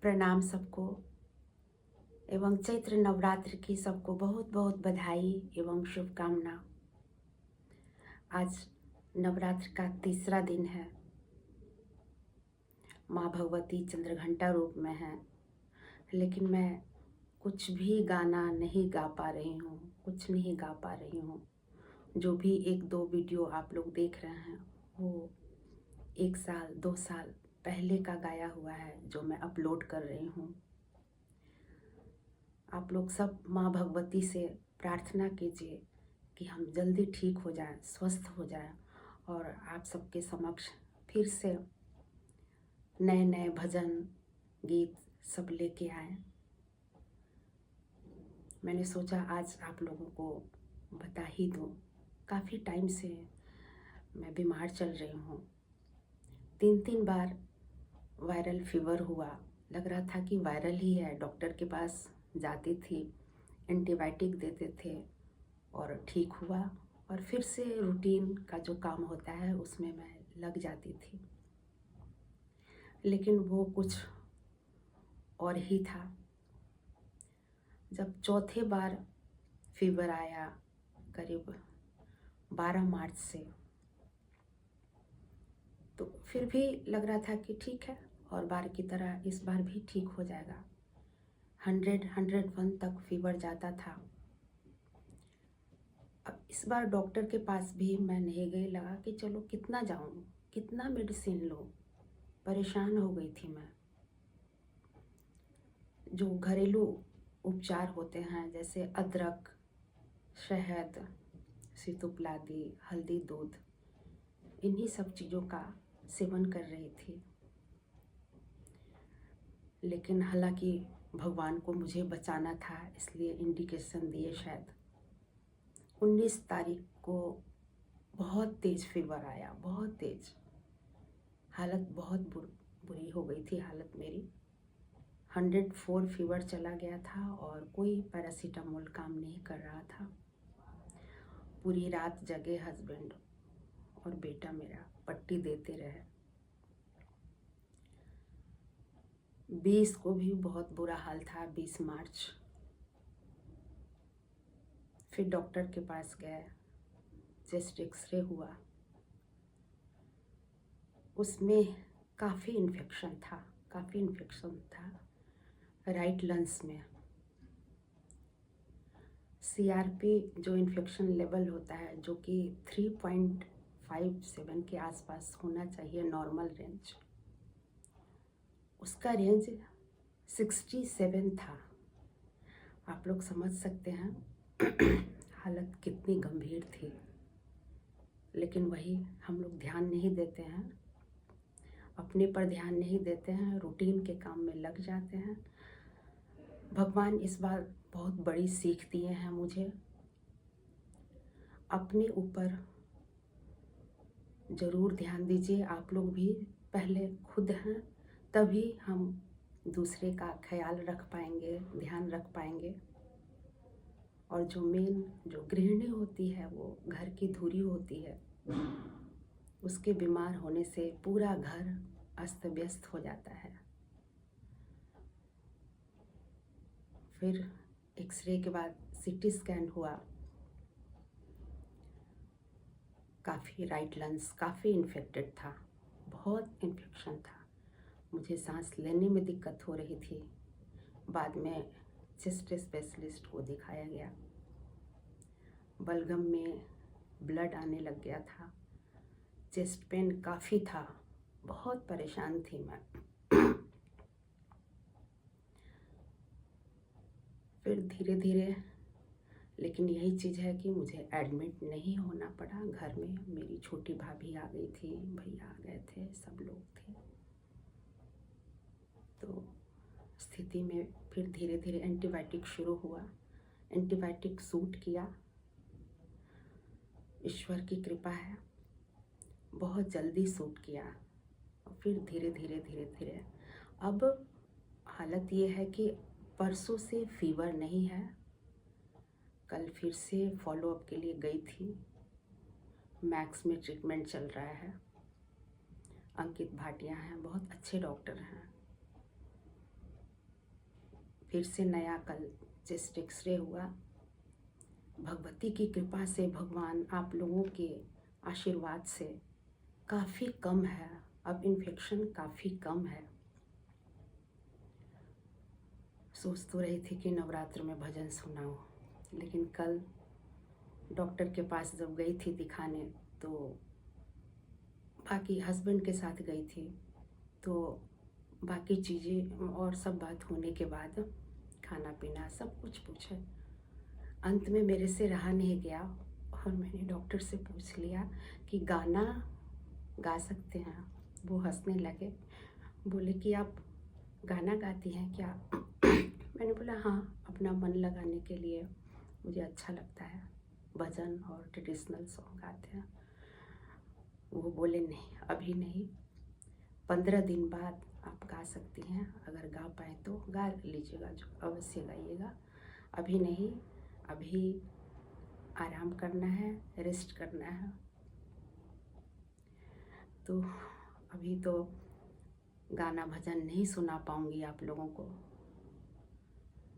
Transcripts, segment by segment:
प्रणाम सबको एवं चैत्र नवरात्र की सबको बहुत बहुत बधाई एवं शुभकामना। आज नवरात्र का तीसरा दिन है। माँ भगवती चंद्रघंटा रूप में है, लेकिन मैं कुछ भी गाना नहीं गा पा रही हूँ, कुछ नहीं गा पा रही हूँ। जो भी एक दो वीडियो आप लोग देख रहे हैं वो 1 साल 2 साल पहले का गाया हुआ है जो मैं अपलोड कर रही हूँ। आप लोग सब माँ भगवती से प्रार्थना कीजिए कि हम जल्दी ठीक हो जाएं, स्वस्थ हो जाएं और आप सबके समक्ष फिर से नए नए भजन गीत सब लेके आए। मैंने सोचा आज आप लोगों को बता ही दूँ। काफ़ी टाइम से मैं बीमार चल रही हूँ। 3 बार वायरल फीवर हुआ, लग रहा था कि वायरल ही है। डॉक्टर के पास जाती थी, एंटीबायोटिक देते थे और ठीक हुआ, और फिर से रूटीन का जो काम होता है उसमें मैं लग जाती थी। लेकिन वो कुछ और ही था। जब चौथे बार फीवर आया करीब 12 मार्च से, तो फिर भी लग रहा था कि ठीक है, और बार की तरह इस बार भी ठीक हो जाएगा। 101 तक फीवर जाता था। अब इस बार डॉक्टर के पास भी मैं नहीं गई। लगा कि चलो कितना जाऊँ, कितना मेडिसिन लूँ। परेशान हो गई थी मैं। जो घरेलू उपचार होते हैं जैसे अदरक, शहद, सीतुपलादी, हल्दी, दूध, इन्हीं सब चीज़ों का सेवन कर रही थी। लेकिन हालांकि भगवान को मुझे बचाना था, इसलिए इंडिकेशन दिए। शायद 19 तारीख को बहुत तेज़ फीवर आया, बहुत तेज़। हालत बहुत बुरी हो गई थी हालत मेरी। 104 फीवर चला गया था और कोई पैरासीटामोल काम नहीं कर रहा था। पूरी रात जगे हस्बैंड और बेटा मेरा पट्टी देते रहे। 20 को भी बहुत बुरा हाल था, 20 मार्च। फिर डॉक्टर के पास गए, चेस्ट एक्सरे हुआ, उसमें काफ़ी इन्फेक्शन था राइट लंग्स में। CRP जो इन्फेक्शन लेवल होता है, जो कि 3.57 के आसपास होना चाहिए नॉर्मल रेंज, उसका रेंज 67 था। आप लोग समझ सकते हैं हालत कितनी गंभीर थी। लेकिन वही, हम लोग ध्यान नहीं देते हैं, अपने पर ध्यान नहीं देते हैं, रूटीन के काम में लग जाते हैं। भगवान इस बार बहुत बड़ी सीख दिए हैं मुझे। अपने ऊपर ज़रूर ध्यान दीजिए। आप लोग भी पहले खुद हैं, तभी हम दूसरे का ख्याल रख पाएंगे, ध्यान रख पाएंगे। और जो गृहिणी होती है वो घर की धुरी होती है। उसके बीमार होने से पूरा घर अस्त व्यस्त हो जाता है। फिर एक्सरे के बाद CT स्कैन हुआ। काफ़ी राइट लंग्स काफ़ी इन्फेक्टेड था, बहुत इन्फेक्शन था। मुझे सांस लेने में दिक्कत हो रही थी। बाद में चेस्ट स्पेशलिस्ट को दिखाया गया। बलगम में ब्लड आने लग गया था। चेस्ट पेन काफ़ी था, बहुत परेशान थी मैं। फिर धीरे धीरे, लेकिन यही चीज़ है कि मुझे एडमिट नहीं होना पड़ा। घर में मेरी छोटी भाभी आ गई थी, भैया आ गए थे, सब लोग थे। तो स्थिति में फिर धीरे धीरे एंटीबायोटिक शुरू हुआ। एंटीबायोटिक सूट किया, ईश्वर की कृपा है, बहुत जल्दी सूट किया। और फिर धीरे धीरे अब हालत ये है कि परसों से फीवर नहीं है। कल फिर से फॉलोअप के लिए गई थी। मैक्स में ट्रीटमेंट चल रहा है। अंकित भाटिया हैं, बहुत अच्छे डॉक्टर हैं। फिर से नया कल चेस्ट एक्सरे हुआ। भगवती की कृपा से, भगवान आप लोगों के आशीर्वाद से काफ़ी कम है, अब इन्फेक्शन काफ़ी कम है। सोच तो रही थी कि नवरात्र में भजन सुनाऊं, लेकिन कल डॉक्टर के पास जब गई थी दिखाने, तो बाकी हस्बैंड के साथ गई थी, तो बाकी चीज़ें और सब बात होने के बाद खाना पीना सब कुछ पूछे, अंत में मेरे से रहा नहीं गया और मैंने डॉक्टर से पूछ लिया कि गाना गा सकते हैं। वो हंसने लगे, बोले कि आप गाना गाती हैं क्या? मैंने बोला हाँ, अपना मन लगाने के लिए मुझे अच्छा लगता है, भजन और ट्रेडिशनल सॉन्ग गाते हैं। वो बोले नहीं, अभी नहीं, 15 दिन बाद आप गा सकती हैं, अगर गा पाए तो गा लीजिएगा, जो अवश्य गाइएगा, अभी नहीं, अभी आराम करना है, रेस्ट करना है। तो अभी तो गाना भजन नहीं सुना पाऊँगी आप लोगों को,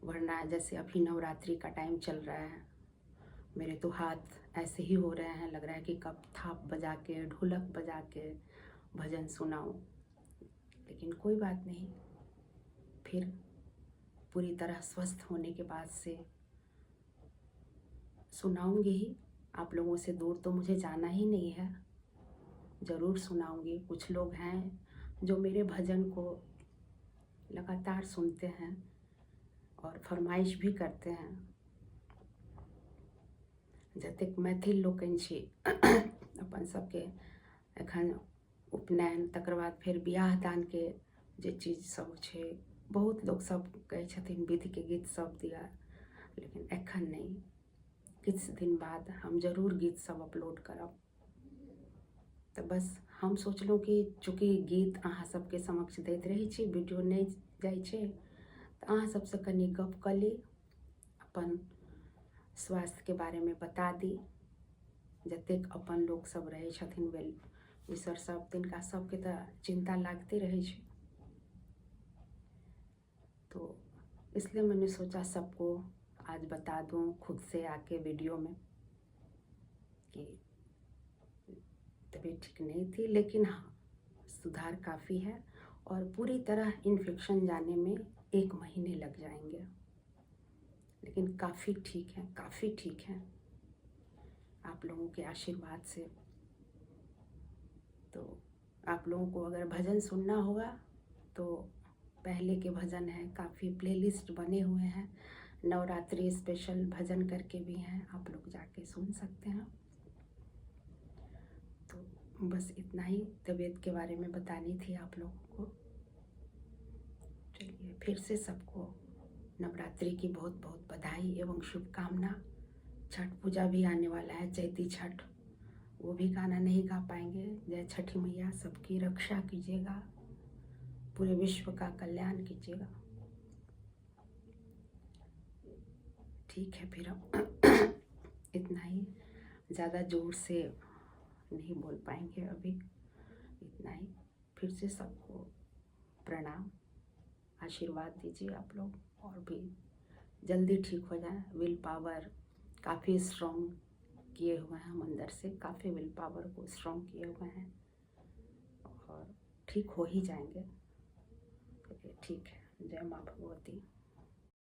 वरना जैसे अभी नवरात्रि का टाइम चल रहा है, मेरे तो हाथ ऐसे ही हो रहे हैं, लग रहा है कि कब थाप बजा के, ढोलक बजा के भजन सुनाऊं। लेकिन कोई बात नहीं, फिर पूरी तरह स्वस्थ होने के बाद से सुनाऊंगी ही। आप लोगों से दूर तो मुझे जाना ही नहीं है, ज़रूर सुनाऊंगी। कुछ लोग हैं जो मेरे भजन को लगातार सुनते हैं और फरमाइश भी करते हैं। जतेक मैथिल लोकनि छी अपन सबके एखन उपनयन, तकर बाद फिर बियाह दान के जे चीज सब छै, बहुत लोग सब कहै छथिन विधि के गीत सब दिया, लेकिन एखन नहीं, किछ दिन बाद हम जरूर गीत सब अपलोड करब। तो बस हम सोचलहुँ कि चूँकि गीत अहाँ सबके समक्ष दैत रहै छी, वीडियो नहीं जाइ छै, तो अहाँ सबसे कनी गप कऽ ली, अपन स्वास्थ्य के बारे में बता दी। जतेक अपन लोग सब रहै छथिन वेल विशर सब, तिनका सबके तो चिंता लागते रहै छै। तो इसलिए मैंने सोचा सबको आज बता दूं खुद से आके वीडियो में कि तबीयत ठीक नहीं थी, लेकिन हाँ सुधार काफ़ी है और पूरी तरह इन्फेक्शन जाने में 1 महीने लग जाएंगे, लेकिन काफ़ी ठीक है, काफ़ी ठीक है आप लोगों के आशीर्वाद से। तो आप लोगों को अगर भजन सुनना होगा तो पहले के भजन हैं, काफ़ी प्लेलिस्ट बने हुए हैं, नवरात्रि स्पेशल भजन करके भी हैं, आप लोग जाके सुन सकते हैं। तो बस इतना ही तबीयत के बारे में बतानी थी आप लोगों को। चलिए, फिर से सबको नवरात्रि की बहुत बहुत बधाई एवं शुभकामना। छठ पूजा भी आने वाला है, चैती छठ, वो भी गाना नहीं गा पाएंगे। जय छठी मैया, सबकी रक्षा कीजिएगा, पूरे विश्व का कल्याण कीजिएगा। ठीक है, फिर अब इतना ही, ज़्यादा जोर से नहीं बोल पाएंगे अभी, इतना ही। फिर से सबको प्रणाम, आशीर्वाद दीजिए आप लोग, और भी जल्दी ठीक हो जाए। विल पावर काफ़ी स्ट्रॉन्ग किए हुए हैं हम अंदर से, काफ़ी विल पावर को स्ट्रॉन्ग किए हुए हैं और ठीक हो ही जाएंगे। ठीक है, जय माँ भगवती।